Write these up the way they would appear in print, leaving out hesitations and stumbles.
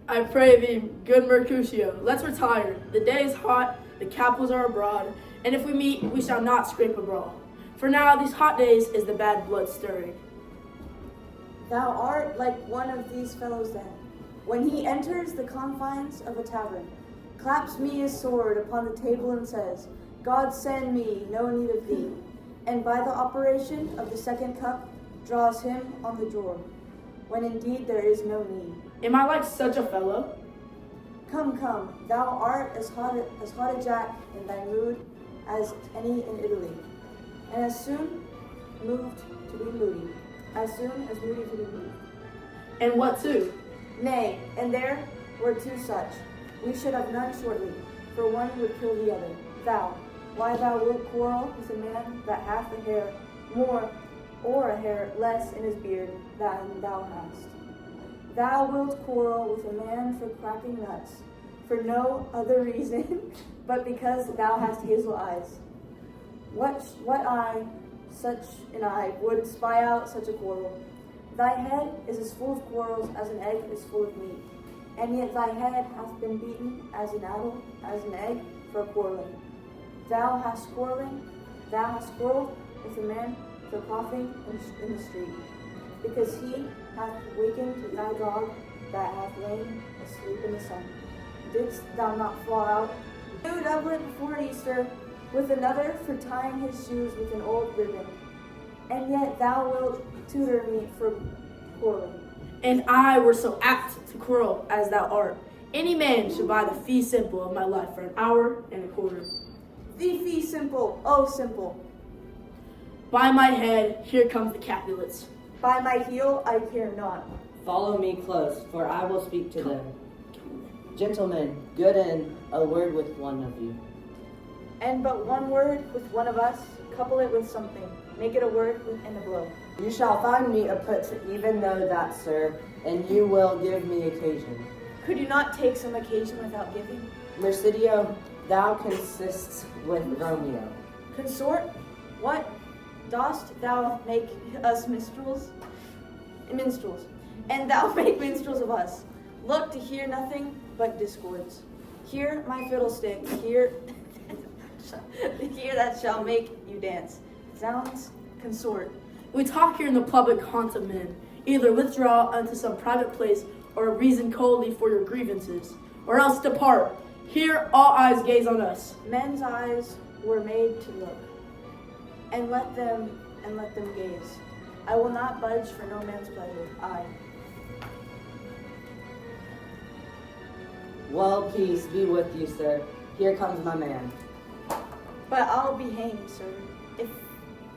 I pray thee, good Mercutio, let's retire. The day is hot, the capitals are abroad, and if we meet, we shall not scrape a brawl. For now, these hot days is the bad blood stirring. Thou art like one of these fellows then, when he enters the confines of a tavern, claps me his sword upon the table and says, God send me no need of thee, and by the operation of the second cup draws him on the drawer, when indeed there is no need. Am I like such a fellow? Come, thou art as hot a jack in thy mood as any in Italy, and as soon moved to be moody, as soon as moody to be moved. And what too? Nay, and there were two such. We should have none shortly, for one would kill the other. Thou, why thou wilt quarrel with a man that hath a hair more, or a hair less in his beard than thou hast? Thou wilt quarrel with a man for cracking nuts, for no other reason but because thou hast hazel eyes. What eye, such an eye, would spy out such a quarrel? Thy head is as full of quarrels as an egg is full of meat, and yet thy head hath been beaten as an addle, as an egg, for quarreling. Thou hast quarreled with a man for coughing in the street, because he hath wakened thy dog that hath lain asleep in the sun. Didst thou not fall out, new doublet before Easter, with another for tying his shoes with an old ribbon? And yet thou wilt tutor me for quarreling. And I were so apt to quarrel as thou art. Any man should buy the fee simple of my life for an hour and a quarter. The fee simple, oh simple. By my head, here comes the Capulets. By my heel, I care not. Follow me close, for I will speak to them. Gentlemen, good in a word with one of you. And but one word with one of us, couple it with something. Make it a word and a blow. You shall find me a put to even know that, sir, and you will give me occasion. Could you not take some occasion without giving? Mercidio, thou consists with Romeo. Consort? What? Dost thou make us minstrels? And thou make minstrels of us. Look to hear nothing but discords. Hear my fiddlestick, hear that shall make you dance. Zounds, consort. We talk here in the public haunt of men. Either withdraw unto some private place, or reason coldly for your grievances, or else depart. Here all eyes gaze on us. Men's eyes were made to look, and let them gaze. I will not budge for no man's pleasure. I. Well, peace be with you, sir. Here comes my man. But I'll be hanged, sir.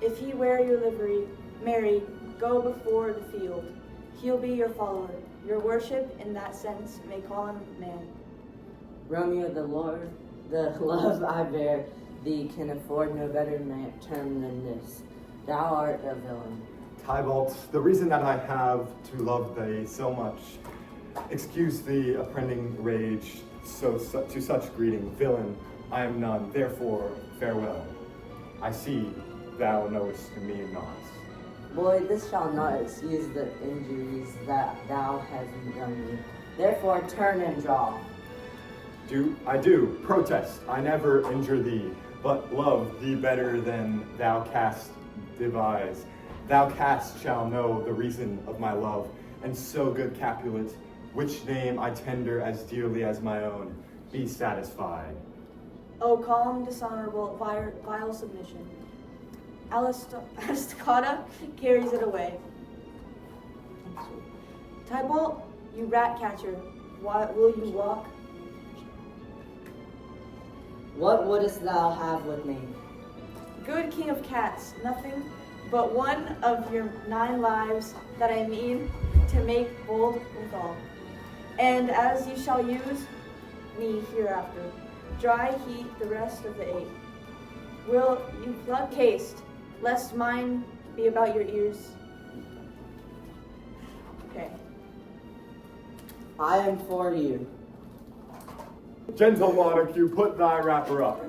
If he wear your livery, marry, go before the field. He'll be your follower. Your worship, in that sense, may call him man. Romeo, the love I bear thee can afford no better term than this. Thou art a villain. Tybalt, the reason that I have to love thee so much, excuse the apprehending rage to such greeting, villain, I am none, therefore farewell. I see thou knowest me not. Boy, this shall not excuse the injuries that thou hast done me. Therefore turn and draw. I do, protest, I never injure thee, but love thee better than thou canst devise. Thou canst shall know the reason of my love, and so good Capulet, which name I tender as dearly as my own, be satisfied. O calm, dishonorable, vile submission. Aristocrata carries it away. Tybalt, you rat catcher, why will you walk? What wouldst thou have with me? Good king of cats, nothing but one of your 9 lives that I mean to make bold withal. And as you shall use me hereafter, dry heat the rest of the 8. Will you pluck haste, lest mine be about your ears? Okay. I am for you. Gentle Monarch, put thy wrapper up.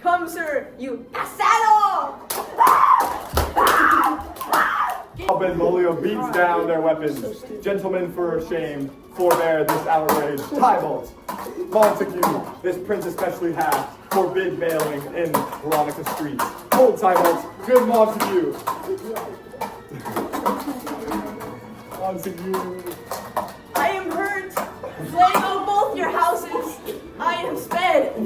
Come, sir, you saddle! Benvolio beats down their weapons. Gentlemen, for shame, forbear this outrage. Tybalt, Montague, this prince especially hath forbid veiling in Veronica Street. Hold Tybalt, good Montague. Montague. I am hurt. Flame of both your houses. I am sped.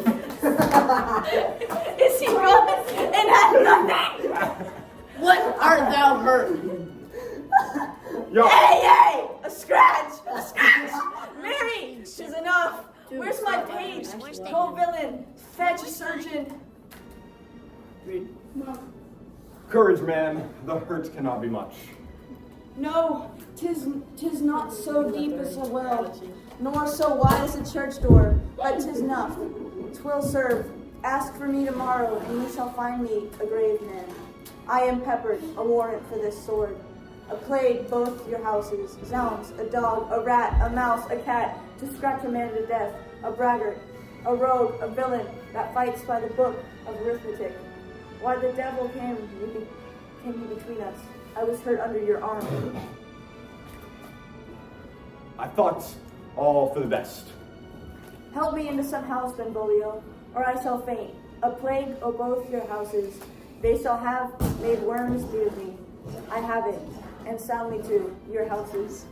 Is he gone and hath nothing? What art thou hurt? Yo. Hey! A scratch! A scratch! Mary! 'Tis enough. Where's my page? Go villain. Fetch a surgeon. Courage, man. The hurt cannot be much. No, 'tis not so deep as a well, nor so wide as a church door, but 'tis enough. 'Twill serve. Ask for me tomorrow, and you shall find me a grave man. I am peppered, a warrant for this sword. A plague both your houses, zounds, a dog, a rat, a mouse, a cat, to scratch a man to death, a braggart, a rogue, a villain that fights by the book of arithmetic. Why the devil came he between us? I was hurt under your arm. I thought all for the best. Help me into some house, Benvolio, or I shall faint. A plague o' both your houses. They shall have made worms do me. I have it, and soundly too, your houses.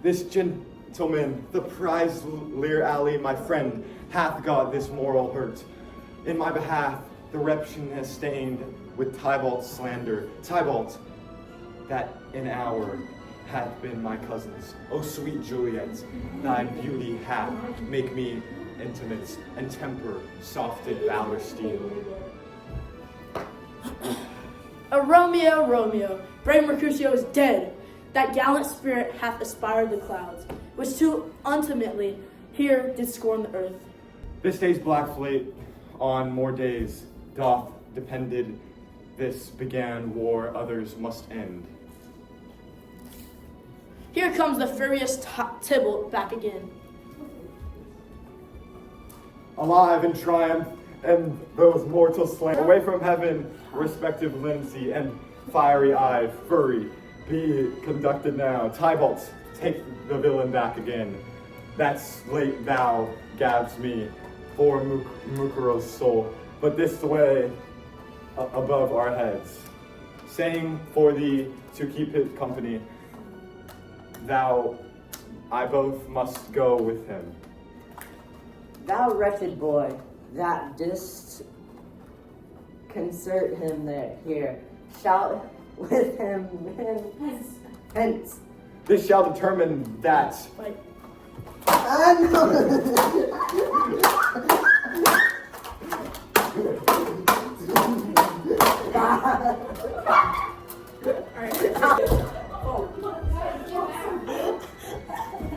This gentleman, the prize Lear Alley, my friend, hath got this moral hurt. In my behalf, the reption has stained with Tybalt's slander. Tybalt, that in hour hath been my cousin's. O sweet Juliet, thy beauty hath make me intimate, and temper softed valor steel. A Romeo, Romeo, brave Mercutio is dead. That gallant spirit hath aspired the clouds, which too ultimately here did scorn the earth. This day's black flate on more days doth depended. This began war, others must end. Here comes the furious Tybalt back again. Alive in triumph, and those mortals slain. Away from heaven, respective lenity and fiery eye, fury, be conducted now. Tybalt, take the villain back again. That slate thou gav'st me for Mukero's soul, but this way above our heads. Saying for thee to keep his company, I both must go with him. Thou wretched boy, that didst concert him here, shout with him hence. This shall determine that. Like,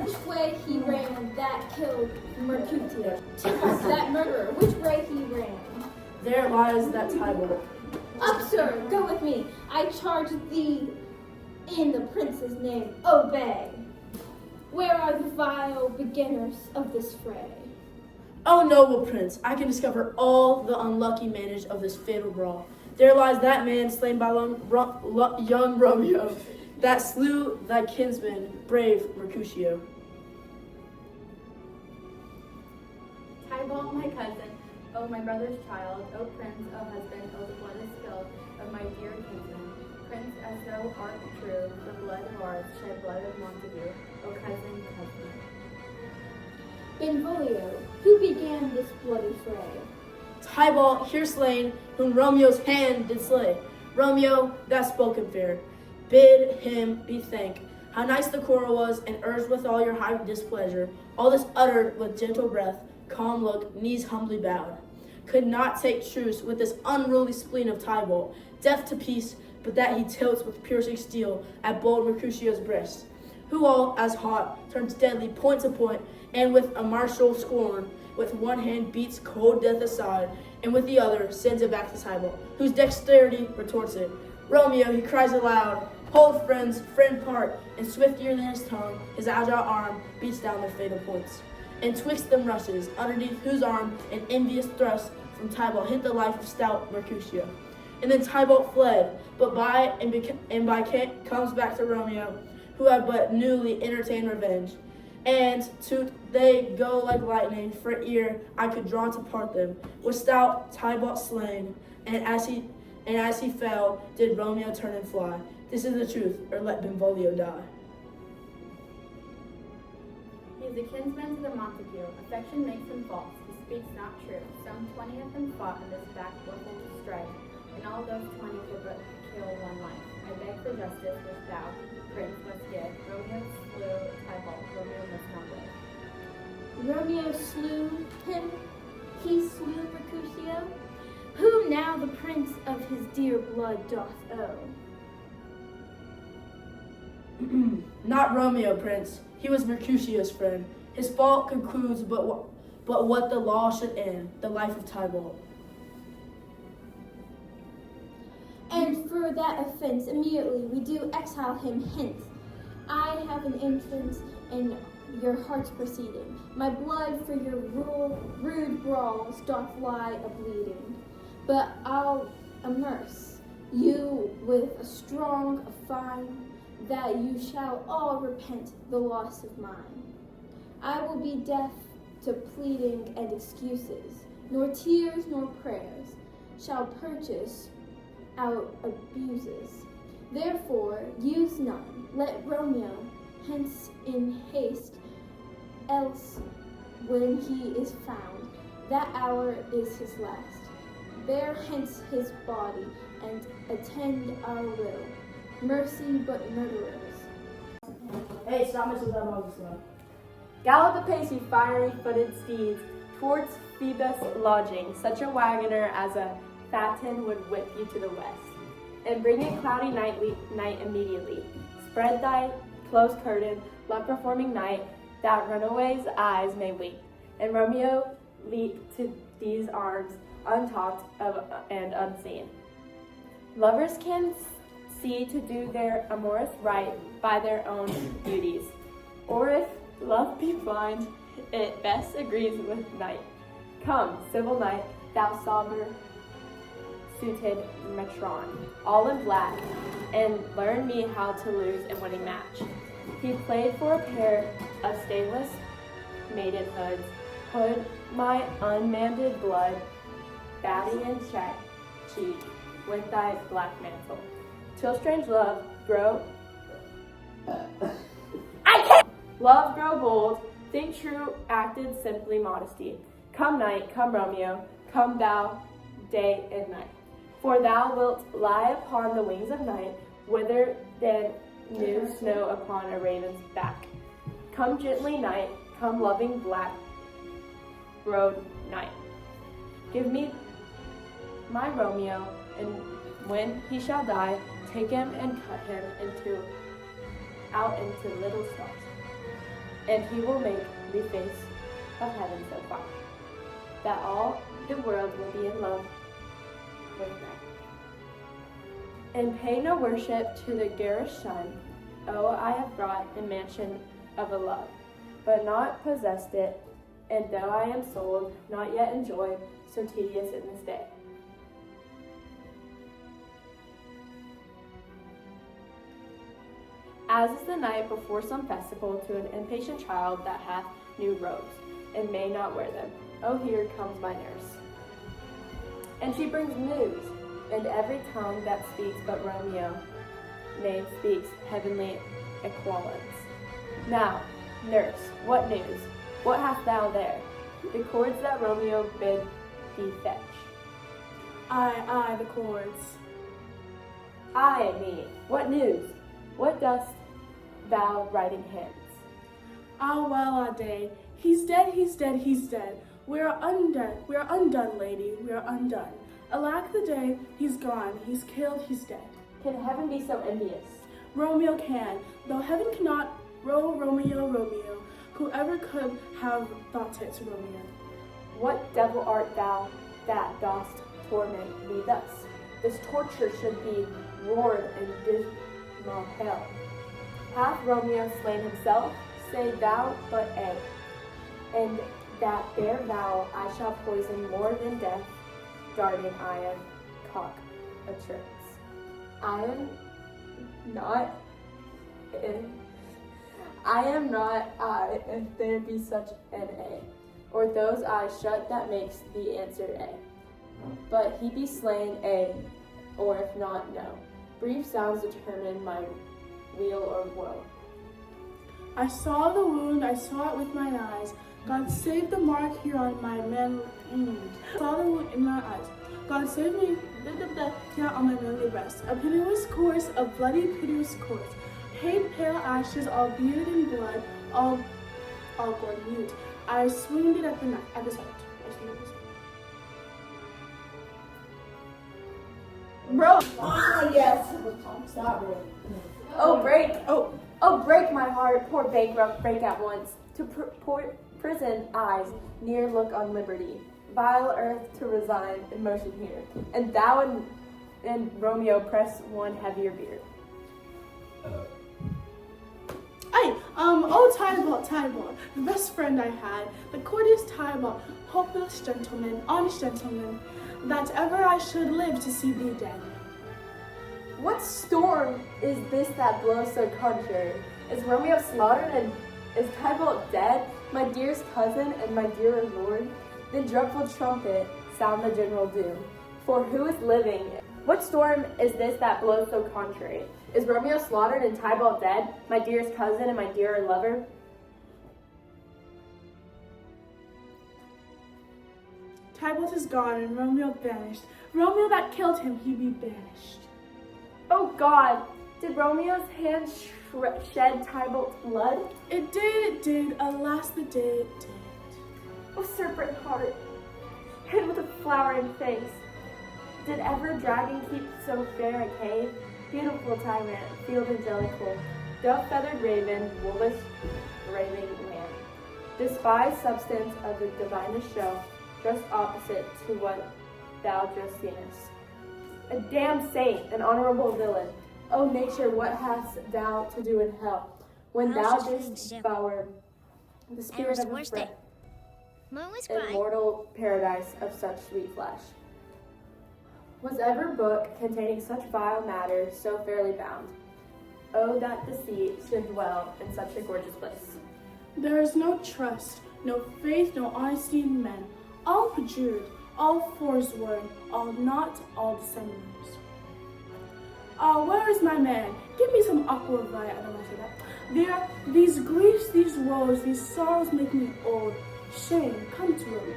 Which way he ran, that killed Mercutio. Tybalt, that murderer, which way he ran? there lies that Tybalt. Up, sir, go with me. I charge thee in the prince's name, obey. Where are the vile beginners of this fray? O noble prince, I can discover all the unlucky manage of this fatal brawl. There lies that man slain by young Romeo, that slew thy kinsman, brave Mercutio. Tybalt, my cousin, O my brother's child, O prince, O husband, O the blood is spilled of my dear kinsman. Prince, as thou art true, the blood of ours shed blood of Montague, O cousin, cousin. Benvolio, who began this bloody fray? Tybalt, here slain, whom Romeo's hand did slay. Romeo, that spoken fair, bid him be thank. How nice the quarrel was, and urged with all your high displeasure. All this uttered with gentle breath, calm look, knees humbly bowed. Could not take truce with this unruly spleen of Tybalt, deaf to peace, but that he tilts with piercing steel at bold Mercutio's breast. Who all as hot turns deadly point to point, and with a martial scorn, with one hand beats cold death aside, and with the other sends it back to Tybalt, whose dexterity retorts it. Romeo, he cries aloud, hold friends, friend part, and swifter than his tongue, his agile arm beats down their fatal points. And twixt them rushes, underneath whose arm an envious thrust from Tybalt hit the life of stout Mercutio, And then Tybalt fled, but comes back to Romeo, who had but newly entertained revenge. And they go like lightning, for ere I could draw to part them. Was stout Tybalt slain, and as he fell, did Romeo turn and fly. This is the truth, or let Benvolio die. He is a kinsman to the Montague. Affection makes him false. He speaks not true. Some 20 of them fought in this back-worful strife, and all those 20 could but kill one life. I beg for justice, which thou, prince, must give. Romeo slew Tybalt. Romeo must not live. Romeo slew him, he slew Mercutio, whom now the prince of his dear blood doth owe. Not Romeo, Prince. He was Mercutio's friend. His fault concludes but what the law should end, the life of Tybalt. And for that offense, immediately we do exile him hence. I have an interest in your heart's proceeding. My blood for your rude brawls doth lie a-bleeding. But I'll immerse you with a strong fine, that you shall all repent the loss of mine. I will be deaf to pleading and excuses, nor tears nor prayers shall purchase out abuses. Therefore use none, let Romeo hence in haste, else when he is found, that hour is his last. Bear hence his body, and attend our will. Mercy but murderers. Hey, stop messing with that dog stuff. Gallop apace, you fiery-footed steeds, towards Phoebus' lodging. Such a wagoner as a Phaeton would whip you to the west. And bring a cloudy night immediately. Spread thy close curtain, love-performing night, that runaways' eyes may weep. And Romeo leap to these arms, untalked of and unseen. Lovers can see to do their amorous right by their own beauties, or if love be blind, it best agrees with night. Come, civil knight, thou sober-suited matron, all in black, and learn me how to lose a winning match. He played for a pair of stainless maidenhoods, hood my unmanded blood, batty and cheek with thy black mantle. Till strange love grow Love grow bold, think true, acted simply modesty. Come night, come Romeo, come thou day and night. For thou wilt lie upon the wings of night, whither than new snow upon a raven's back. Come gently night, come loving black road night. Give me my Romeo, and when he shall die, take him and cut him out into little stars. And he will make the face of heaven so far, that all the world will be in love with night. And pay no worship to the garish sun. Oh, I have brought a mansion of a love, but not possessed it, and though I am sold, not yet enjoyed, so tedious in this day. As is the night before some festival to an impatient child that hath new robes, and may not wear them. Oh, here comes my nurse. And she brings news, and every tongue that speaks but Romeo name speaks heavenly equivalence. Now, nurse, what news? What hast thou there? The cords that Romeo bid thee fetch. Aye, the cords. Aye, me, what news? What dost thou writing hence? Ah, well, ah, day. He's dead, he's dead, he's dead. We are undone, lady, we are undone. Alack the day, he's gone, he's killed, he's dead. Can heaven be so envious? Romeo can, though heaven cannot. Romeo, whoever could have thought it, Romeo. What devil art thou that dost torment me thus? This torture should be roared in dismal hell. Hath Romeo slain himself? Say thou but A. And that bare vow I shall poison more than death, darting eye of cock. a trance. I am not I, if there be such an A, or those eyes shut that makes the answer A. But he be slain A, or if not, no. Brief sounds determine my weal or woe. I saw the wound, I saw it with my eyes. God save the mark here on my manly saw the wound in my eyes. God save me here on my manly breast. A piteous course, a bloody piteous course. Paid pale ashes, all bearded in blood, all gone mute. I swooned at the sight. Bro! Yes. Stop it. Oh, break my heart, poor bankrupt, break at once. To poor prison eyes, near look on liberty. Vile earth to resign in motion here. And thou and Romeo press one heavier beer. Tybalt, the best friend I had, the courteous Tybalt, hopeless gentleman, honest gentleman, that ever I should live to see thee dead. What storm is this that blows so contrary? Is Romeo slaughtered and is Tybalt dead, my dearest cousin and my dearer lord? The dreadful trumpet sound the general doom. For who is living? What storm is this that blows so contrary? Is Romeo slaughtered and Tybalt dead, my dearest cousin and my dearer lover? Tybalt is gone and Romeo banished. Romeo that killed him, he be banished. Oh God, did Romeo's hand shed Tybalt's blood? It did, alas the day it did. Oh serpent heart, hid with a flowering face, did ever dragon keep so fair a cave? Beautiful tyrant, field angelical, dove-feathered raven, wolvish raving lamb. Despised substance of the divinest show, just opposite to what thou just seest. A damned saint, an honorable villain. O nature, what hast thou to do in hell, when thou didst devour the spirit of his breath, immortal paradise of such sweet flesh? Was ever book containing such vile matter so fairly bound? Oh, that deceit should dwell in such a gorgeous place. There is no trust, no faith, no honesty in men. All perjured, all forsworn, all not, all dissemblers. Where is my man? Give me some aqua via, I don't want to say that. These griefs, these woes, these sorrows make me old. Shame, come to him.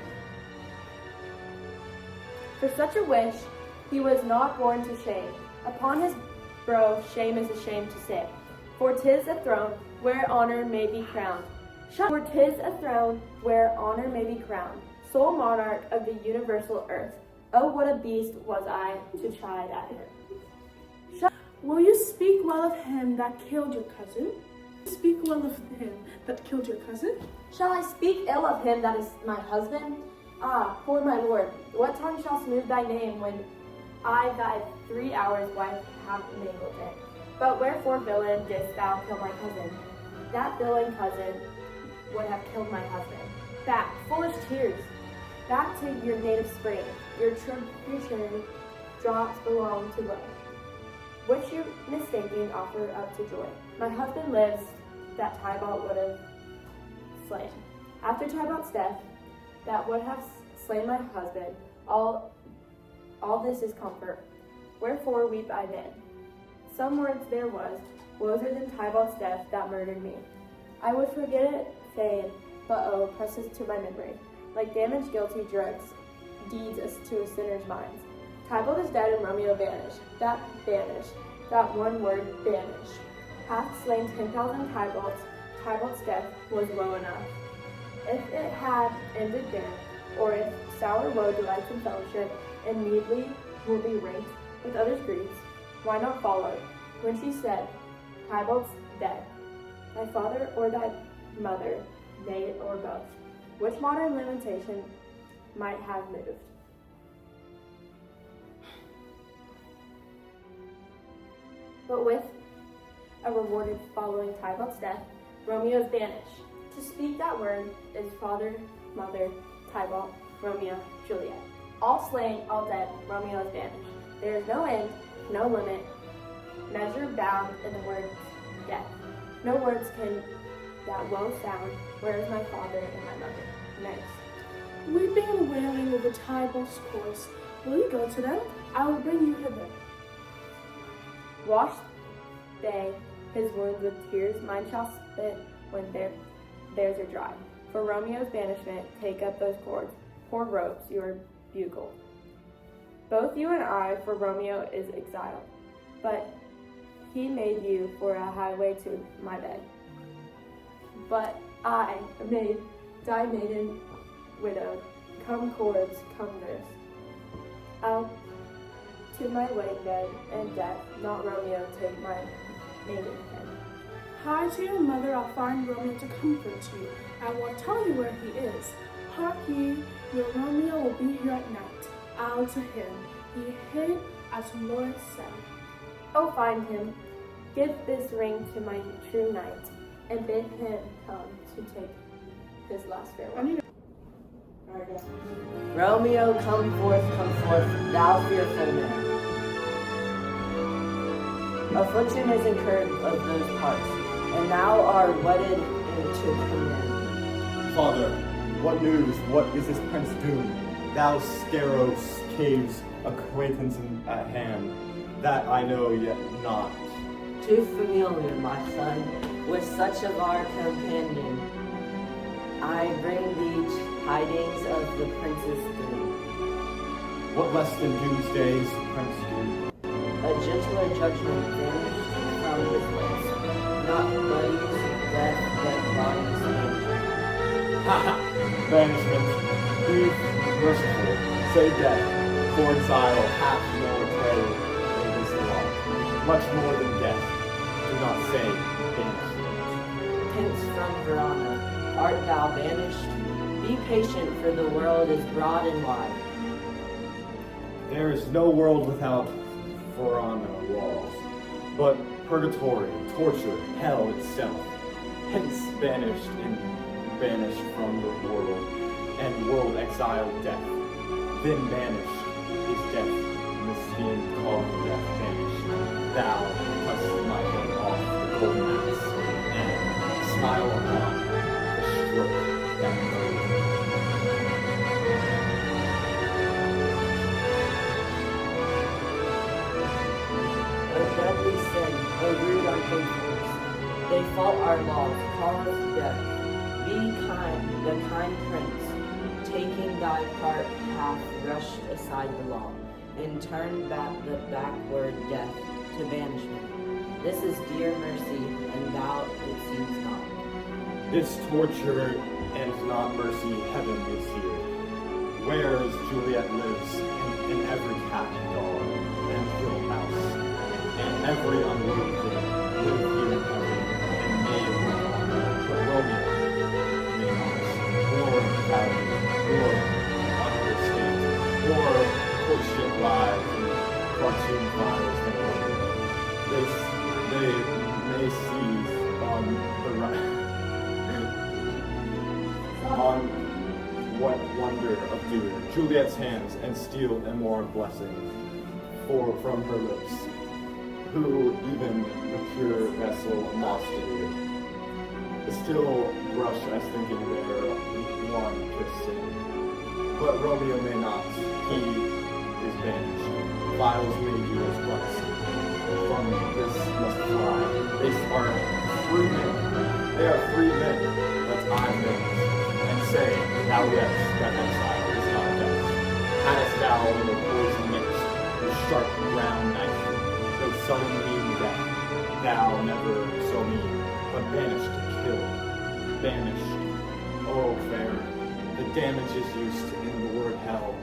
For such a wish, he was not born to shame. Upon his brow, shame is ashamed to sit. For 'tis a throne where honor may be crowned. For 'tis a throne where honor may be crowned. Sole monarch of the universal earth. Oh, what a beast was I to chide at him. Will you speak well of him that killed your cousin? Speak well of him that killed your cousin? Shall I speak ill of him that is my husband? Ah, poor my lord, what tongue shall smooth thy name when I thy 3 hours wife have mangled it? But wherefore, villain, didst thou kill my cousin? That villain cousin would have killed my husband. Back, foolish tears, back to your native spring. Your tributary drops belong to love, which you mistaking offer up to joy. My husband lives, that Tybalt would have slain. After Tybalt's death, that would have slain my husband. All this is comfort. Wherefore weep I then? Some words there was, woser than Tybalt's death that murdered me. I would forget it fain, but oh, presses to my memory, like damaged guilty drugs, deeds to a sinner's mind. Tybalt is dead and Romeo banished. That one word, banished, hath slain 10,000 Tybalts. Tybalt's death was woe enough. If it had ended there, or if sour woe delights in fellowship, and meedly will be ranked with others' griefs, why not follow? When she said, Tybalt's dead, thy father or thy mother, nay, or both, which modern lamentation might have moved. But with a rewarded following Tybalt's death, Romeo is banished. To speak that word is father, mother, Tybalt, Romeo, Juliet. All slain, all dead, Romeo is banished. There is no end, no limit, measure bound in the word death. No words can that woe sound. Where is my father and my mother? Next. Weeping and wailing over Tybalt's course. Will you go to them? I will bring you hither. Wash they his wounds with tears, mine shall spit when theirs are dry. For Romeo's banishment, take up those cords, poor ropes, your bugle. Both you and I, for Romeo is exiled, but he made you for a highway to my bed. But I, die maiden, widowed, come cords, come nurse. I'll to my wedding bed and death, not Romeo, take my maidenhead. Hie to your mother, I'll find Romeo to comfort you. I will tell you where he is. Hark ye, your Romeo will be here at night. I'll to him. He hid as Lord said. Oh, find him, give this ring to my true knight, and bid him come to take his last farewell. Romeo, come forth, thou fearful man. Affliction is incurred of those parts, and thou art wedded into command. Father, what news? What is this prince doom? Thou Scaros caves acquaintance at hand, that I know yet not. Too familiar, my son, with such of our companion. I bring thee tidings of the prince's doom. What less than doomsday's prince do? A gentler judgment vanished from his lips, not bodies, death, but bodies danger. Ha ha! Banishment. Be merciful. Say death. For exile hath more terror than this law. Much more than death. Do not say banishment. Hence from Verona, art thou banished? Be patient, for the world is broad and wide. There is no world without Verona walls, but purgatory, torture, hell itself. Hence banished from the world, and world exiled death. Then banished is death, in the steam called death banished. Thou cast my head off the golden axe, and smile upon the stroke that murdered. Deadly sin, O rude unfaithfulness, they fault our laws, call us death. Be kind, the kind prince, taking thy part, hath brushed aside the law, and turned back the backward death to banishment. This is dear mercy, and thou it seems not. This torture and not mercy, heaven is here. Whereas Juliet lives in every cat, dog, and hill house. And every unworthy thing live here in heaven, and may live on earth. But Romeo may not, or valley, or understate, or courtship lives and cartoon files and Romeo. They may seize on the on what wonder of doing Juliet's hands and steal immortal blessing from her lips. Who even the pure vessel lost it, still brush as thinking there one kiss sin. But Romeo may not, he is banished. Vials may do as blessed. From this must fly. They are free men. They are free men. Let's I banish, and say, thou yet that exile is not death. Hadst thou in the poison mixed, the sharp brown knife, sudden mean death, thou never so mean, but banished to kill, banished, oh fair, the damage is used in the word hell,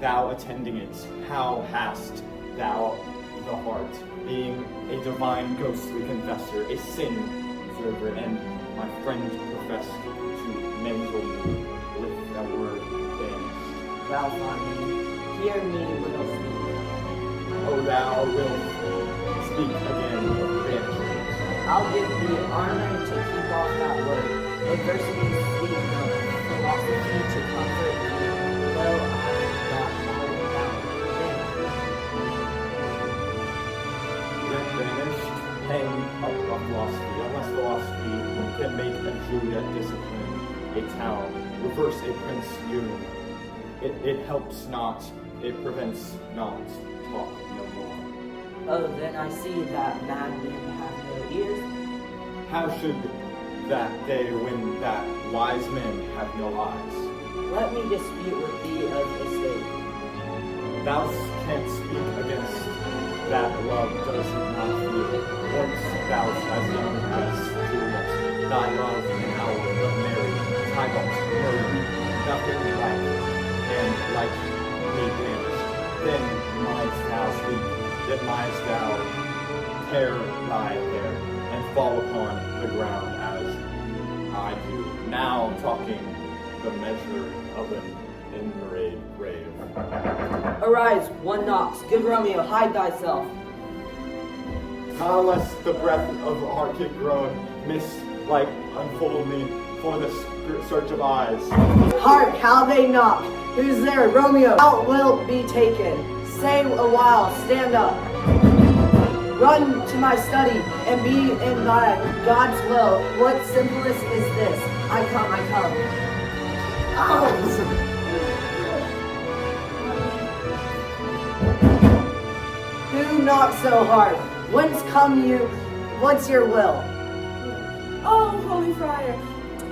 thou attending it, how hast thou the heart, being a divine ghostly confessor, a sin observer, and my friend professed to mangle me with that word banished. Thou fond hear me, little speak. O thou wilt speak again of banishment. I'll give thee armor to keep off that word, adversity to sleep no, philosophy to comfort thee, though I got more without banishment. hang up of philosophy, unless philosophy can make a Juliet discipline a town, reverse a prince doom. It helps not, it prevents not, talk no more. Oh, then I see that mad men have no ears. How should that they when that wise men have no eyes? Let me dispute with thee of estate. Thou canst speak against that love does not feel. Once thou as young as Juliet, thy love an hour of Mary, Tybalt, murder, nothing like, and like me vanished. Then mightst thou speak, then mightst thou tear thy hair, and fall upon the ground as I do. Now talking the measure of an inmurrayed grave. Arise, one knocks. Good Romeo, hide thyself. How lest the breath of Arctic groan mist like unfold me for the search of eyes. Hark, how they knock. Who's there? Romeo, thou wilt be taken. Stay a while, stand up. Run to my study and be in thy God's will. What simplest is this? I come, I come. Oh! Who knocks so hard? Whence come you? What's your will? Oh, Holy Friar.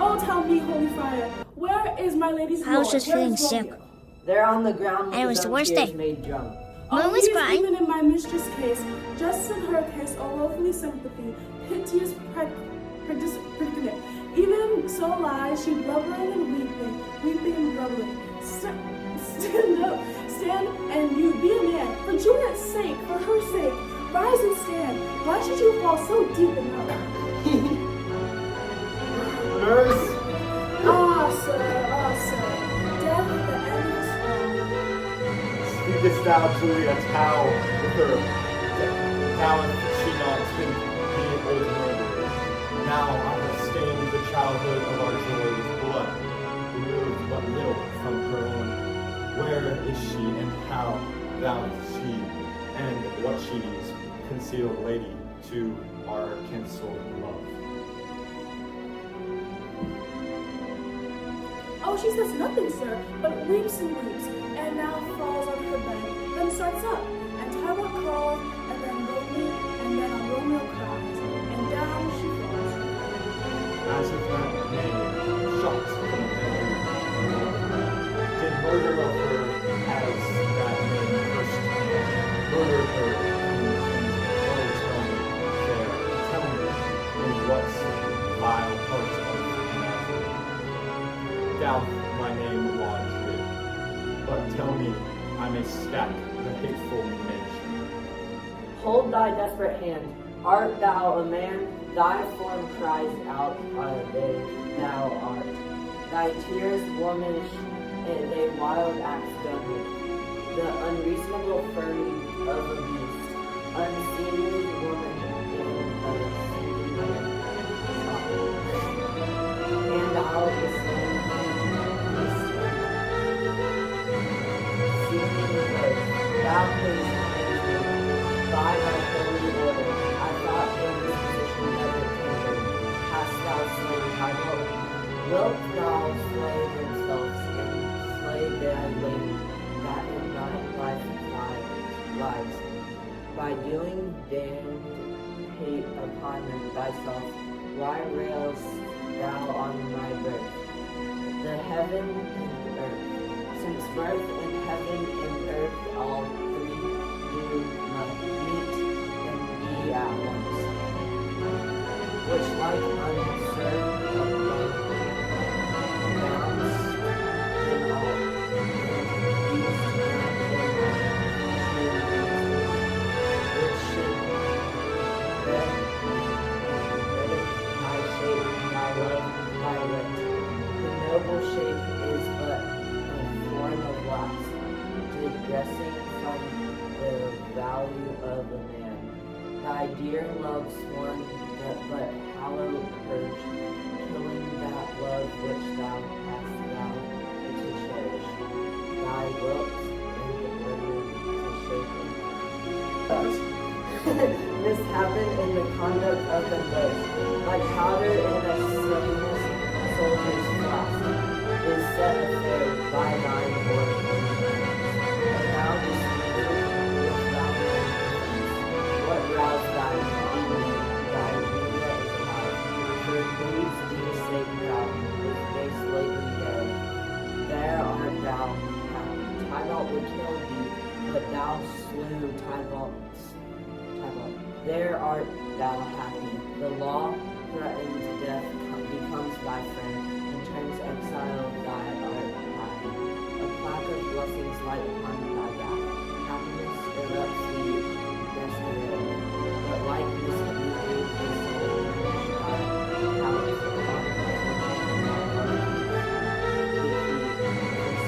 Oh, tell me, Holy Friar, where is my lady's I was lord? just Where feeling is sick. Romeo? They're on the ground with And it was his the own worst tears day. made drunk. Mom Oh, was he is crying. even in my mistress' case, just in her case, oh woefully sympathy, piteous predicament. Even so lies she blubbering and weeping, weeping and blubbering. Stand up, stand, and you be a man. For Juliet's sake, for her sake, rise and stand. Why should you fall so deep in love? Nurse! Ah, sir, death at the end of us all. Speakest thou, Juliet, how with her talent she not think me old murderer? Now I have stained the childhood of our joy with blood, removed but little from her own. Where is she and how thou she, and what she's concealed lady to our cancelled love? Oh, she says nothing, sir, but weeps and weeps, and now falls on her bed, then starts up, and Tybalt calls, and then Romeo, and then on Romeo cries, and down she falls. As if that name shot from the heaven, did murder of her as that name first came, murder her and tell me, in what vile part of Nazareth doth my name lodge with, but tell me I may stack the hateful mention. Hold thy desperate hand. Art thou a man? Thy form cries out, thou art. Thy tears womanish, they wild acts done with. The unreasonable fury of a beast, unseemly woman in a seemly man. And I'll listen, seeming good, thou hast by thy holy order, I thought in this position never tinkered. Hast thou slain Tybalt? Wilt thou slay themselves and slay thy lady, that in thy lives, by doing damned hate upon thyself? Why railest thou on my birth? The heaven and earth, since birth and heaven and earth all three do meet and be at once, which like uncertain bounds in all, and these which should then thy shape, thy love, thy wit. The noble shape is but a form of wax, digressing from the value of a man. Thy dear love sworn that but hallow purge, killing that love which thou hast vowed to cherish. Thy wilt and the to shape it. This happened in the conduct of them both, like powder in a slainless soldier's flask, is set affair by thine ordinance. And thou disputed with thine own defense. What roused thy evening, thy Juliet is alive, for whose dear sake thou with base lately dead. There art thou happy. Tybalt would kill thee, but thou slew Tybalt. There art thou happy. The law threatens death becomes thy friend, and turns exile thy art happy. A plaque of blessings light upon thy back. Happiness erupts thee yesterday, but like this you gave the soul and palace upon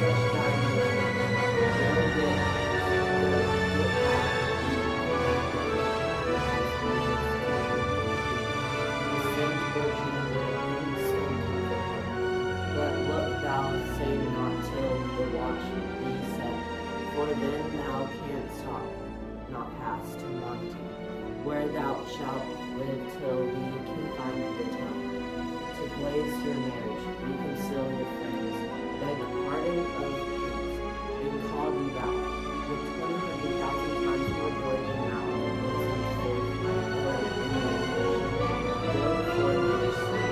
such diamonds, no good but look thou say not till the watch be set, for then thou canst not pass to Monte, where thou shalt live till thee can find the time to blaze your marriage, reconcile your friends, beg pardon of kings, and call thee back with 20,000 times more joy than now was in faith or in meditation. Go for mercy.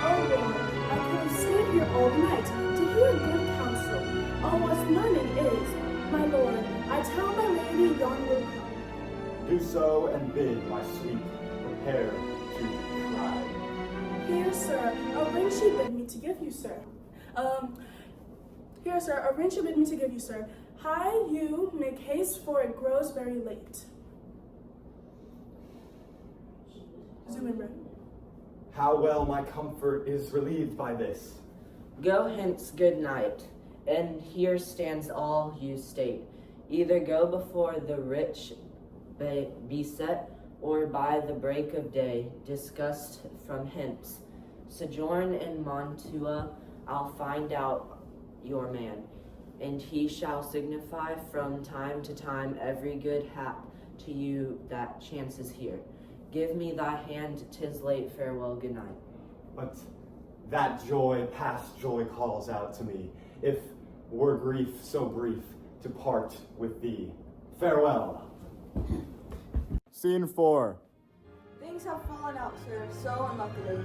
Oh Lord, I could have stayed here all night to hear good counsel. Oh, what learning is! My Lord, I tell my lady yon will come. Do so and bid my sweet prepare to cry. Here, sir, a ring she bid me to give you, sir. Here, sir, a ring she bid me to give you, sir. Hie you, make haste, for it grows very late. Zoom in, bro. How well my comfort is relieved by this. Go hence, good night, and here stands all you state. Either go before the rich be set, or by the break of day, discussed from hence. Sojourn in Mantua, I'll find out your man, and he shall signify from time to time every good hap to you that chances here. Give me thy hand, 'tis late, farewell, good night. But that joy, past joy, calls out to me. If were grief so brief to part with thee. Farewell. Scene 4. Things have fallen out, sir, so unluckily,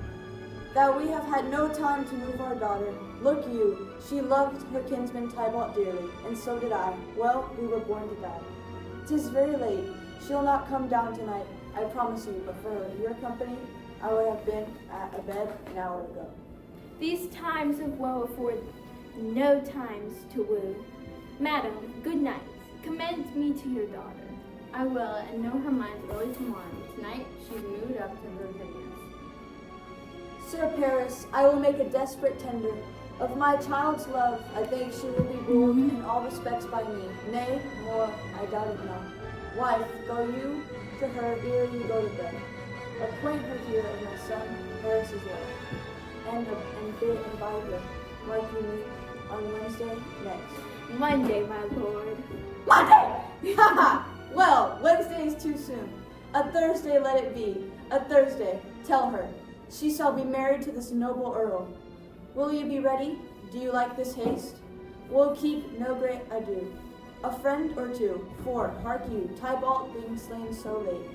that we have had no time to move our daughter. Look you, she loved her kinsman Tybalt dearly, and so did I. Well, we were born to die. 'Tis very late. She'll not come down tonight, I promise you, but for your company, I would have been at a bed an hour ago. These times of woe afford no times to woo. Madam, good night. Commend me to your daughter. I will, and know her mind early tomorrow. Tonight she's moved up to her goodness. Sir Paris, I will make a desperate tender. Of my child's love, I think she will be ruled in all respects by me. Nay, more, I doubt it not. Wife, go you to her ere you go to bed. Acquaint her here of my son Paris's wife, and invite her, like you meet, on Wednesday next. Monday, my lord. Monday! Ha ha! Well, Wednesday is too soon. A Thursday let it be. A Thursday. Tell her. She shall be married to this noble earl. Will you be ready? Do you like this haste? We'll keep no great ado. A friend or two, for, hark you, Tybalt being slain so late.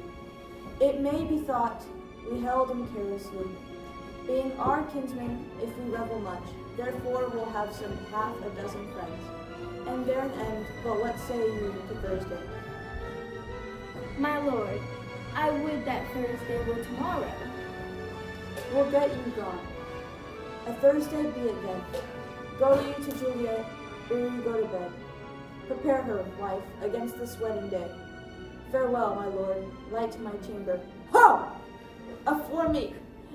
It may be thought we held him carelessly, being our kinsman if we revel much. Therefore we'll have some half a dozen friends. And there an end, but what say you to Thursday? My lord, I would that Thursday were tomorrow. We'll get you gone. A Thursday be it then. Go you to Juliet, ere you go to bed. Prepare her, wife, against this wedding day. Farewell, my lord, light to my chamber. Ho! Afore me,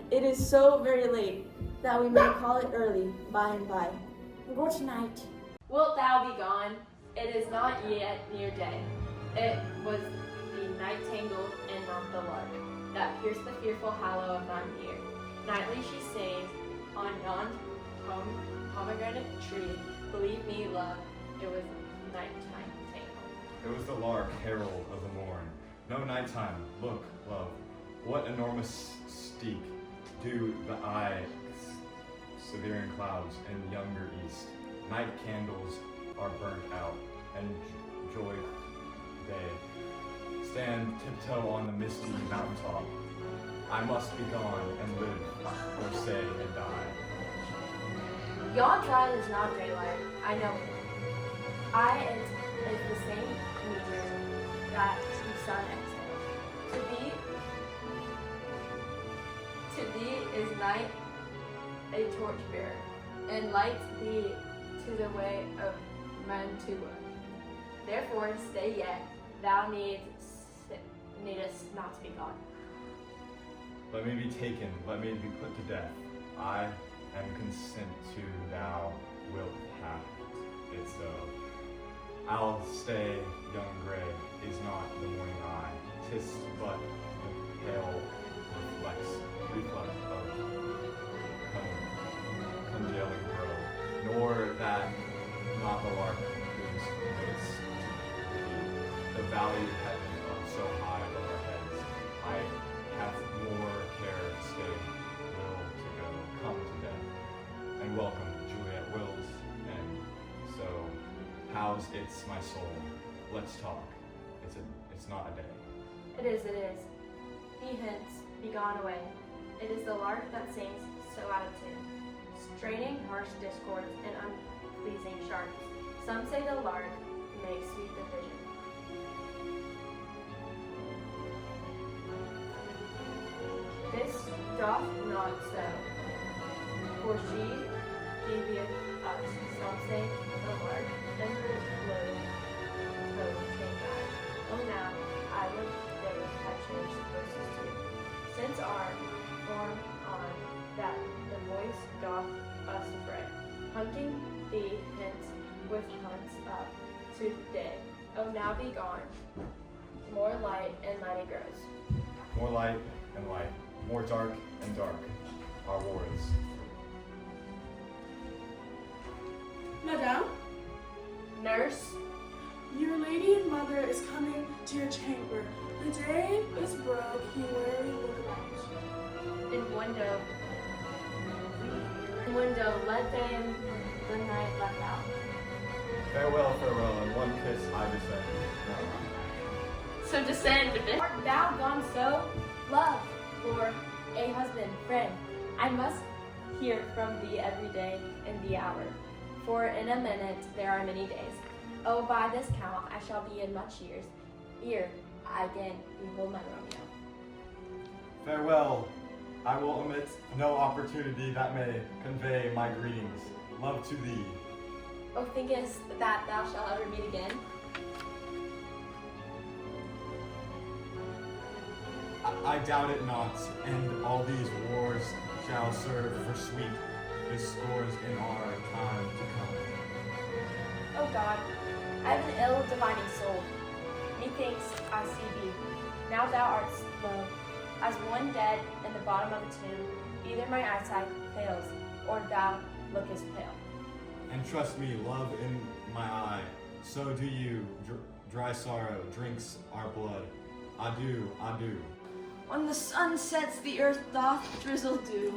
it is so very late, that we may call it early, by and by. Good night. Wilt thou be gone? It is not yet near day. It was the nightingale and not the lark. that pierce the fearful hollow of thine ear. Nightly she sings on yon pomegranate tree. Believe me, love, it was nighttime tale. It was the lark, herald of the morn. No nighttime, look, love, what enormous steek do the eye severing clouds in younger east. Night candles are burnt out, and joy day. Stand tiptoe on the misty mountaintop. I must be gone and live, or stay and die. Yon trial is not daylight, I know it. Is the same meter that the sun exhales. To thee is night a torch bearer, and lights thee to the way of Mantua. Therefore stay yet, thou needest not to be gone. Let me be taken, let me be put to death. I am consent to thou wilt have it so. I'll stay, young gray, is not the morning eye. 'Tis but the pale reflex of congealing grove, nor that not the lark whose notes the valley heaven of so high above our heads. I have more care to stay, will to go, come to death, and welcome Juliet wills, and so how's it's my soul? Let's talk. It's not a day. It is. He hints, be gone away. It is the lark that sings so out of tune, straining harsh discords and unpleasing sharps. Some say the lark makes sweet division. This doth not so, for she devieth us. Some say the lark and her low toes change eyes. Oh now, I would they had changed verses too. Since our form on that the voice doth us fray, hunting thee hence with hunts up to day. Oh now be gone, more light and light it grows. More light and light, more dark and dark, our wards. Madame, Nurse, your lady and mother is coming to your chamber. The day is broke, he wearily look about. in window, let day and the night left out. Farewell, and one kiss I descend. So descend, bitch. Art thou gone so? Love, or a husband, friend, I must hear from thee every day and the hour. For in a minute there are many days. Oh, by this count I shall be in much years. Ere I again behold my Romeo. Farewell. I will omit no opportunity that may convey my greetings. Love to thee. Oh, thinkest that thou shalt ever meet again? I doubt it not, and all these wars shall serve for sweet discourse in our time to come. Oh God, I have an ill divining soul. Methinks I see thee. Now thou art low, as one dead in the bottom of a tomb. Either my eyesight fails, or thou lookest pale. And trust me, love in my eye, so do you. Dry sorrow drinks our blood. Adieu, adieu. When the sun sets, the earth doth drizzle dew.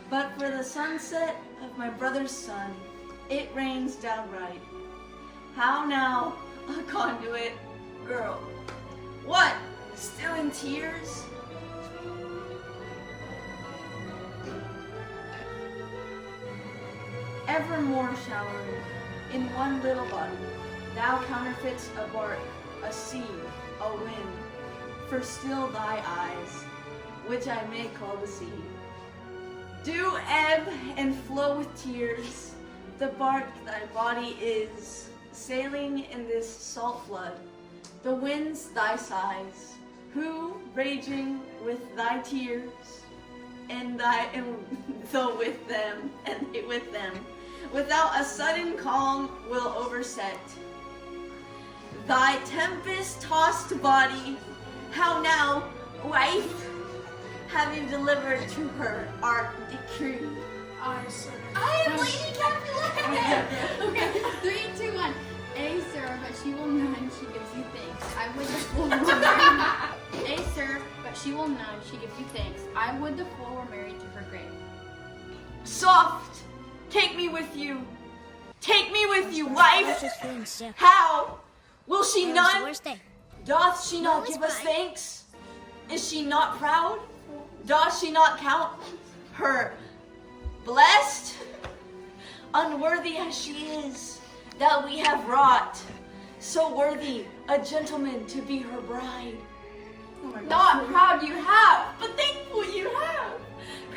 But for the sunset of my brother's son, it rains downright. How now, a conduit girl? What? Still in tears? Evermore showering in one little body, thou counterfeits a bark, a sea, a wind, for still thy eyes, which I may call the sea, do ebb and flow with tears. The bark thy body is, sailing in this salt flood. The winds thy sighs, who, raging with thy tears, and though with them, and they with them, without a sudden calm will overset thy tempest-tossed body. How now, wife? have you delivered to her art decree? I, sir. I am Lady Capulet! Okay, 3, 2, 1. A, sir, but she will none, she gives you thanks. I would the fool were married. A, sir, but she will none, she gives you thanks. I would the fool were married to her grave. Soft, take me with you. Take me with you, wife. How? Will she none? Doth she not give us thanks? Is she not proud? Doth she not count her blessed? Unworthy as she is, that we have wrought, so worthy a gentleman to be her bride. Not proud you have, but thankful you have.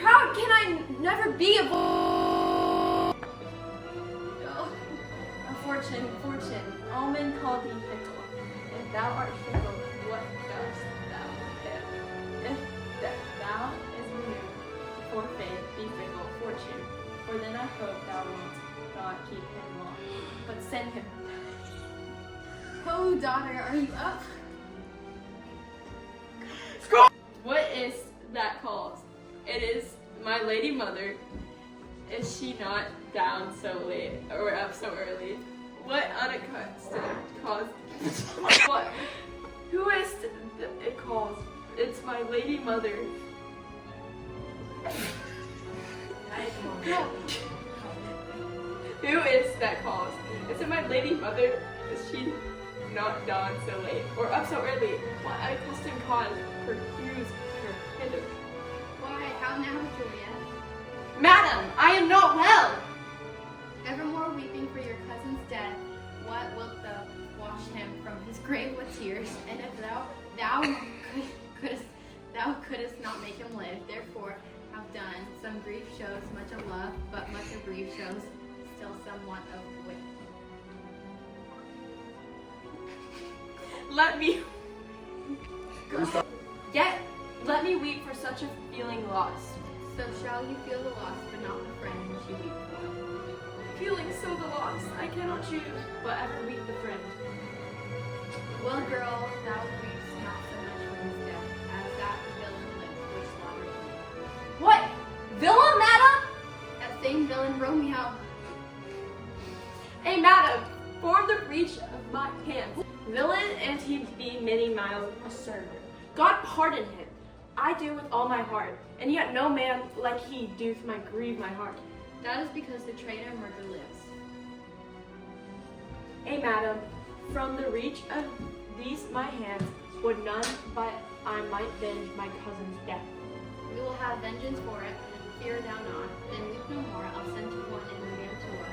Proud can I never be of. Oh, fortune, all men call thee fickle. If thou art fickle, what dost thou then? If that thou is renewed, forfeit, be fickle, fortune. For then I hope thou wilt not keep him long, but send him. Oh, daughter, are you up? What is that cause? It is my lady mother. Is she not down so late or up so early? What unaccustomed cause? What? Who is it calls? It's my lady mother. Who is that cause? Is it my lady mother? Is she not dawn so late or up so early? What unaccustomed cause pursues her hither? Why, how now, Juliet? Madam, I am not well. Evermore weeping for your cousin's death, what wilt thou wash him from his grave with tears? And if thou couldst not make him live, therefore have done. Some grief shows much of love, but much of grief shows still somewhat of wit. Let me weep for such a feeling lost. So shall you feel the loss, but not the friend which you weep for. Feeling so the loss, I cannot choose, but ever weep the friend. Well, girl, thou weepst not so much for his death, as that villain lives which slaughtered me. What? Villain, madam? That same villain Romeo. Hey, madam, form the reach of my hands. Villain, and he be many miles asunder. God pardon him. I do with all my heart, and yet no man like he doth my grieve my heart. That is because the traitor murder lives. Hey, madam, from the reach of these my hands would none but I might venge my cousin's death. We will have vengeance for it. Fear thou not. Then weep no more. I'll send to one in Mantua,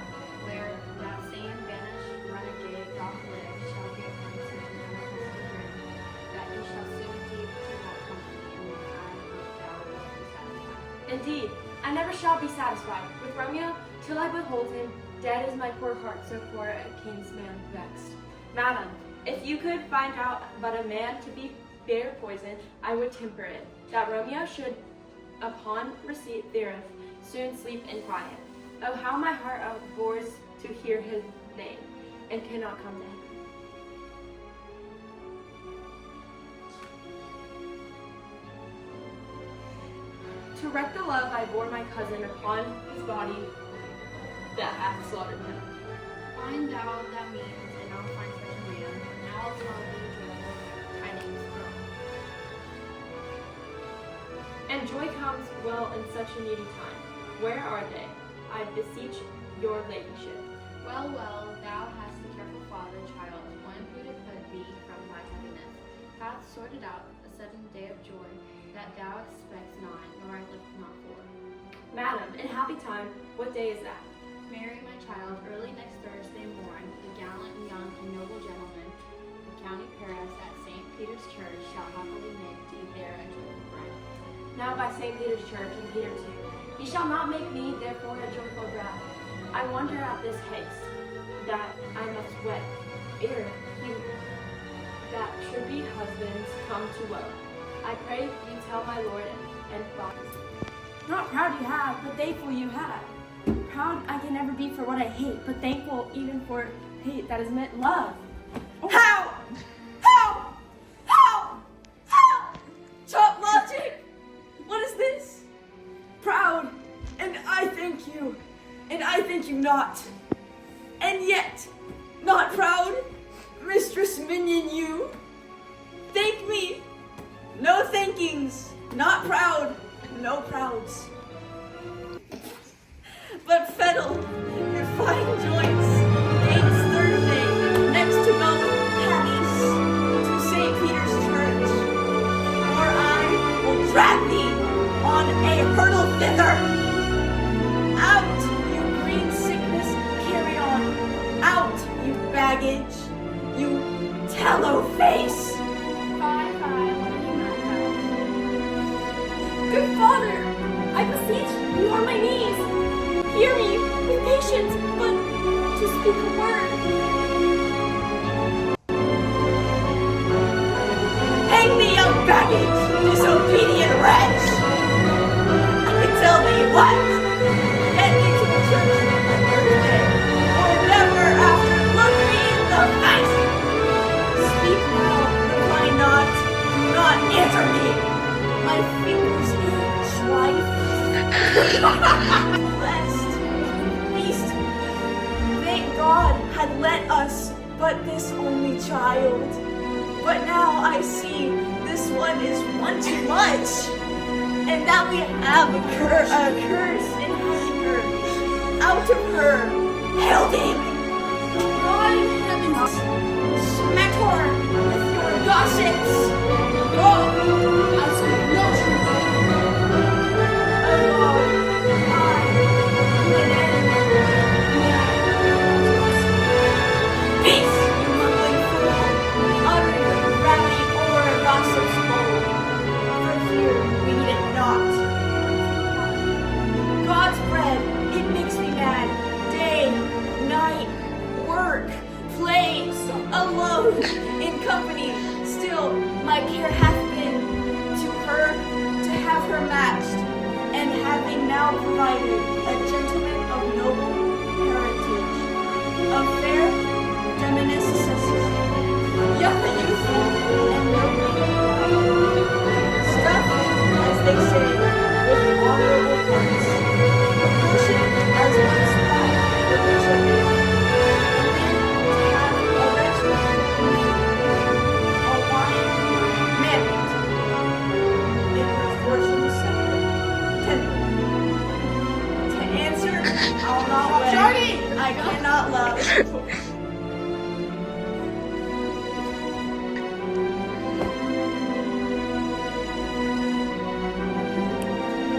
where that same banished renegade doth live, shall give him such an unaccustomed grin, that he shall soon keep to that company, and then I hope thou wilt be satisfied. Indeed, I never shall be satisfied with Romeo till I behold him. Dead is my poor heart, so for a kinsman vexed. Madam, if you could find out but a man to be bear poison, I would temper it, that Romeo should, upon receipt thereof, soon sleep in quiet. Oh, how my heart abhors to hear his name, and cannot come to him. To wreak the love I bore my cousin upon his body that hath slaughtered him. Find thou that means, and I'll find such a man. Now I'll tell thee joyful tidings, girl. And joy comes well in such a needy time. Where are they? I beseech your ladyship. Well, thou hast a careful father, child, one who to put thee from thy heaviness, hath sorted out a sudden day of joy, that thou expects not, nor I look not for. Madam, in happy time, what day is that? Mary, my child, early next Thursday morn, the gallant, young, and noble gentleman of County Paris at St. Peter's Church shall happily make thee there a joyful bride. Now by St. Peter's Church and Peter too, he shall not make me therefore a joyful bride. I wonder at this haste that I must wed, ere he that should be husbands come to woe. I pray you tell my lord and father. Not proud you have, but thankful you have. Proud I can never be for what I hate, but thankful even for hate that is meant love. How? Chop logic! What thank you not. And yet, not proud, Mistress Minion you. Thank me. No thankings. Not proud. No prouds. But Fettle, your fine joints, dates Thursday, next to both Patties, to St. Peter's Church, or I will drag thee on a hurdle thither. Out, you green sickness, carry on. Out, you baggage, you tallow face. Fie, what are you mad Good father, I beseech you on my knees. Hear me with patience, but to speak a word. Hang me, young baggage, disobedient wretch! I tell thee what? Get me to the church on Thursday, or never after look me in the face! Speak now, reply not, do not answer me! My fingers itch, wife. Blessed beast, thank God had let us but this only child. But now I see this one is one too much, and that we have a curse in having her. Out of her, Hilding! God in heavens, smack her with your gossips! Go! I speak no truth. Alone, I, peace, you mumbling fool! Utter your gravity or gossip's bowl. For here we need it not. God's bread, it makes me mad. Day, night, work, play, alone, in company. Still, my care hath been to her, to have her matched, and having now provided a gentleman of noble parentage, of fair reminiscences, young and youthful and nobly stuffed, as they say, with honorable parts, proportioned as one's life would reach a man, and then to have a wretch a wine mammoth in her fortune separate, tender. To answer, I'll not wed, I cannot love.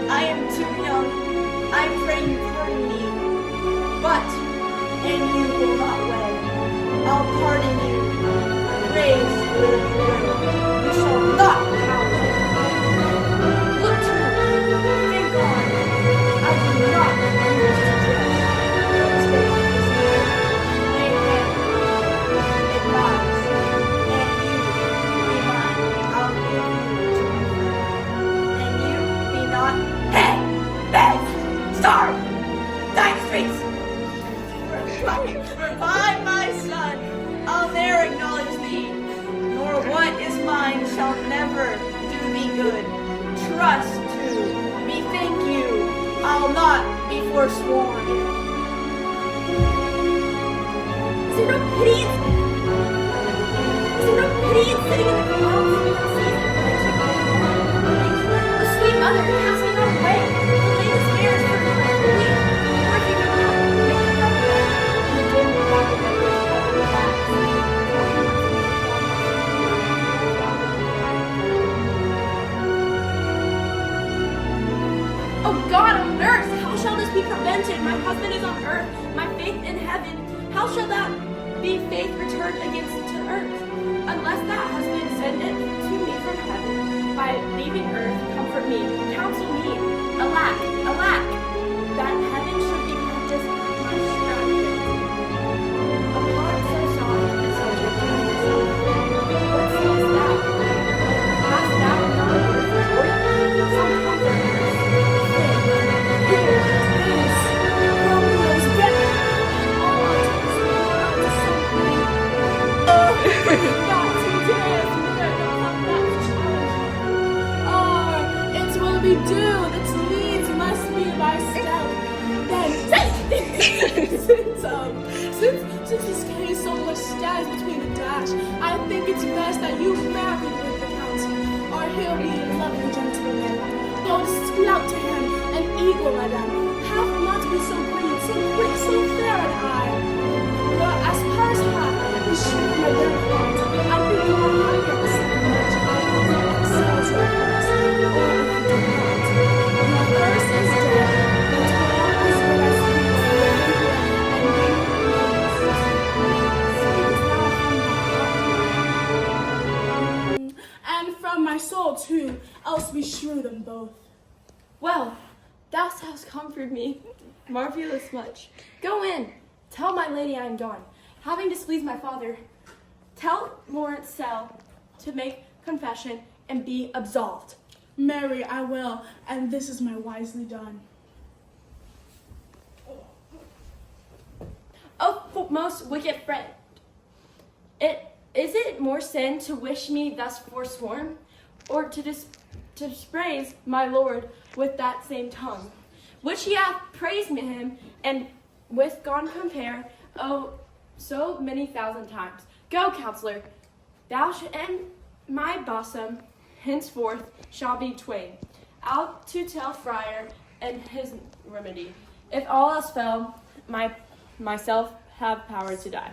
I am too young, I pray you pardon me, but, and you will not wed, I'll pardon you, raise will you will, you shall not power. Look to me, thank God, I do not use to dress, Thursday is near, lay hand, it lies, and you be mine, I'll give you to my friend, and you be not hang, beg, starve, die streets. Revive my son, I'll ne'er acknowledge thee, nor what is mine shall never do thee good. Trust to, bethink you, I'll not be forsworn. Is there no pity in sitting in the clouds and not seeing the protection of the A sweet mother, cast me not away. Delay this marriage for a week. Or if you do not, make the brother dead. And the dim black of it will cover the backs. Oh God, on earth, how shall this be prevented? My husband is on earth, my faith in heaven. How shall that be faith returned against to earth? Unless that husband send it to me from heaven, by leaving earth, comfort me, counsel me. Alack, alack, that heaven should be practiced my stratagem. A heart so soft and subject to myself. What sayest thou? Hast thou not a word for joy? Some comfort first. Here, peace, Romeo's death. All to something. Not today, mother, don't have that challenge. Its will be due, the that you married with the council, or he'll be a lovely gentleman. Go scout to him, an eagle, madam. Have not to be so green, so quick, so fair an eye. But as far as half, be sure my very heart, I think you are happier to see much I will excels your hers, or if you do not. Your first is dead, but all is good as he is and from my soul too, else we shrew them both. Well, thou hast comforted me marvelous much. Go in, tell my lady I am gone, having displeased my father. Tell Lawrence Sell to make confession and be absolved. Marry, I will, and this is my wisely done. Oh, most wicked friend, is it more sin to wish me thus forsworn, or to dispraise my lord with that same tongue, which he hath praised me him, and with gone compare, oh, so many thousand times. Go, counselor, and my bosom henceforth shall be twain, out to tell friar and his remedy. If all else fail, myself have power to die.